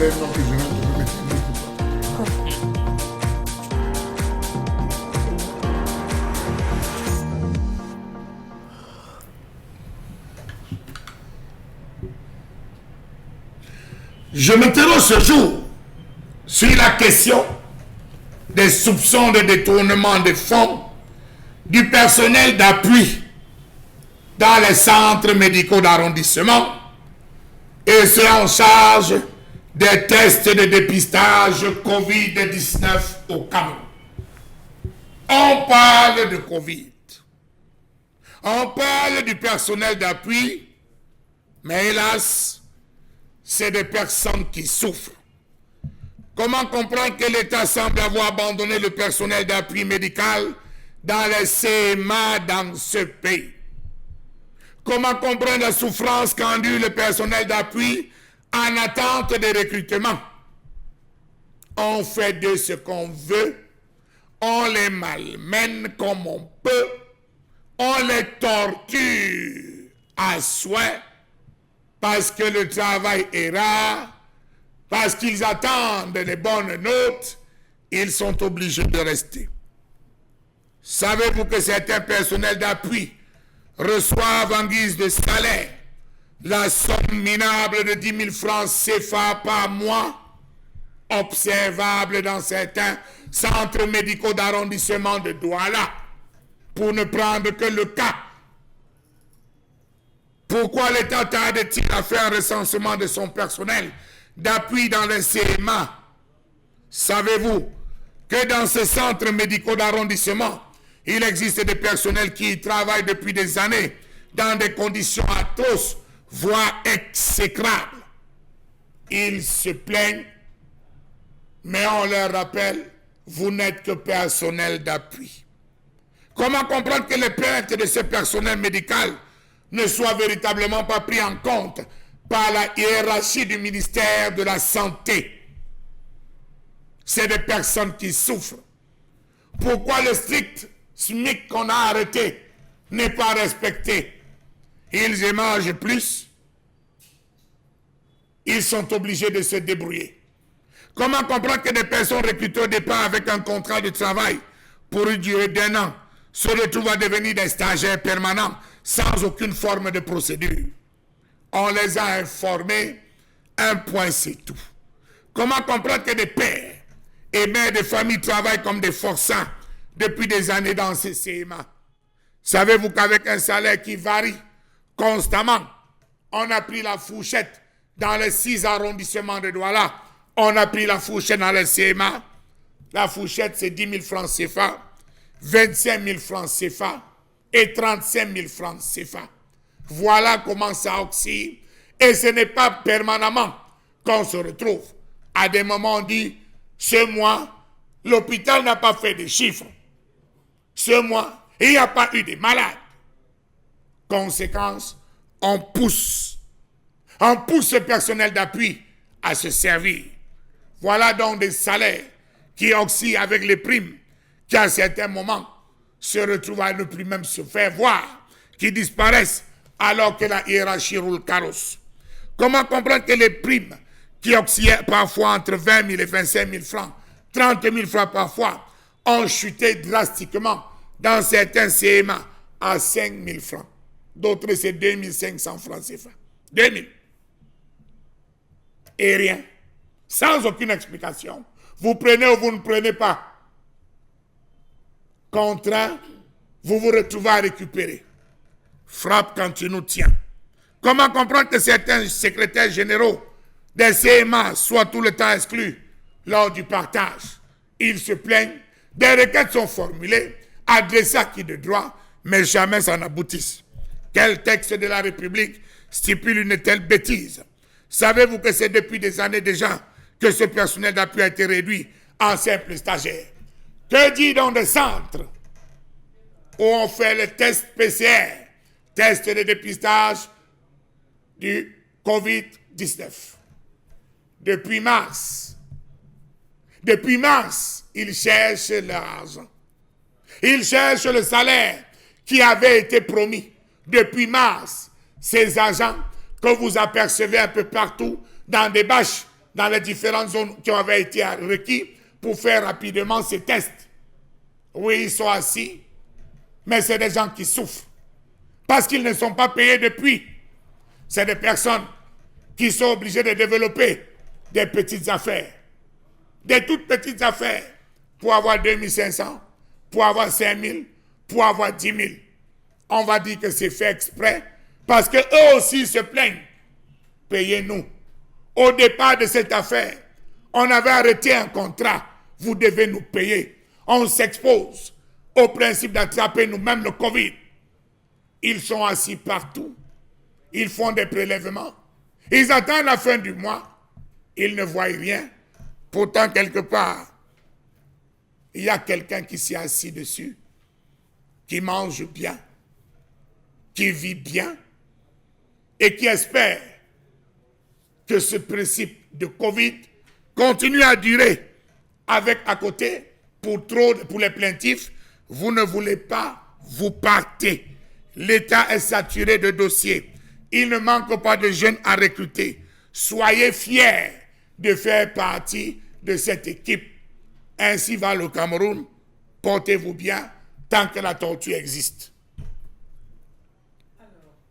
Je m'interroge ce jour sur la question des soupçons de détournement de fonds du personnel d'appui dans les centres médicaux d'arrondissement et ceux en charge des tests de dépistage COVID-19 au Cameroun. On parle de COVID. On parle du personnel d'appui, mais hélas, c'est des personnes qui souffrent. Comment comprendre que l'État semble avoir abandonné le personnel d'appui médical dans les CMA dans ce pays? Comment comprendre la souffrance qu'endure le personnel d'appui en attente de recrutement? On fait de ce qu'on veut, on les malmène comme on peut, on les torture à souhait parce que le travail est rare, parce qu'ils attendent les bonnes notes, ils sont obligés de rester. Savez-vous que certains personnels d'appui reçoivent en guise de salaire la somme minable de 10 000 francs CFA par mois, observable dans certains centres médicaux d'arrondissement de Douala, pour ne prendre que le cas? Pourquoi l'État tarde-t-il à faire un recensement de son personnel d'appui dans les CMA? Savez-vous que dans ces centres médicaux d'arrondissement, il existe des personnels qui y travaillent depuis des années dans des conditions atroces, voire exécrables? Ils se plaignent, mais on leur rappelle, vous n'êtes que personnel d'appui. Comment comprendre que les plaintes de ce personnel médical ne soient véritablement pas pris en compte par la hiérarchie du ministère de la Santé? C'est des personnes qui souffrent. Pourquoi le strict SMIC qu'on a arrêté n'est pas respecté? Ils émangent plus. Ils sont obligés de se débrouiller. Comment comprendre que des personnes recrutées au départ avec un contrat de travail pour une durée d'1 an se retrouvent à devenir des stagiaires permanents sans aucune forme de procédure? On les a informés, un point c'est tout. Comment comprendre que des pères et mères de famille travaillent comme des forçats depuis des années dans ces CMA? Savez-vous qu'avec un salaire qui varie constamment, on a pris la fourchette dans les 6 arrondissements de Douala, on a pris la fourchette dans les CMA. La fourchette, c'est 10 000 francs CFA, 25 000 francs CFA et 35 000 francs CFA. Voilà comment ça oscille. Et ce n'est pas permanemment qu'on se retrouve. À des moments, on dit, ce mois, l'hôpital n'a pas fait de chiffres. Ce mois, il n'y a pas eu de malades. Conséquence, on pousse ce personnel d'appui à se servir. Voilà donc des salaires qui oscillent avec les primes, qui à certains moments se retrouvent à ne plus même se faire voir, qui disparaissent alors que la hiérarchie roule carrosse. Comment comprendre que les primes qui oscillaient parfois entre 20 000 et 25 000 francs, 30 000 francs parfois, ont chuté drastiquement dans certains CMA à 5 000 francs. D'autres, c'est 2 500 francs CFA. 2 000. Et rien. Sans aucune explication. Vous prenez ou vous ne prenez pas. Contraint, vous vous retrouvez à récupérer. Frappe quand tu nous tiens. Comment comprendre que certains secrétaires généraux des CMA soient tout le temps exclus lors du partage? Ils se plaignent, des requêtes sont formulées, adressées à qui de droit, mais jamais ça n'aboutisse. Quel texte de la République stipule une telle bêtise? Savez-vous que c'est depuis des années déjà que ce personnel d'appui a été réduit en simple stagiaire? Que dit donc des centres où on fait le test PCR, test de dépistage du COVID-19? Depuis mars, ils cherchent leur argent. Ils cherchent le salaire qui avait été promis. Depuis mars, ces agents que vous apercevez un peu partout dans des bâches dans les différentes zones qui avaient été requises pour faire rapidement ces tests. Oui, ils sont assis, mais c'est des gens qui souffrent parce qu'ils ne sont pas payés depuis. C'est des personnes qui sont obligées de développer des petites affaires, des toutes petites affaires pour avoir 2500, pour avoir 5000, pour avoir 10 000. On va dire que c'est fait exprès parce qu'eux aussi se plaignent. Payez-nous. Au départ de cette affaire, on avait arrêté un contrat. Vous devez nous payer. On s'expose au principe d'attraper nous-mêmes le Covid. Ils sont assis partout. Ils font des prélèvements. Ils attendent la fin du mois. Ils ne voient rien. Pourtant, quelque part, il y a quelqu'un qui s'est assis dessus, qui mange bien, qui vit bien et qui espère que ce principe de Covid continue à durer. Avec à côté, pour les plaintifs, vous ne voulez pas, vous partez. L'État est saturé de dossiers. Il ne manque pas de jeunes à recruter. Soyez fiers de faire partie de cette équipe. Ainsi va le Cameroun. Portez-vous bien tant que la tortue existe.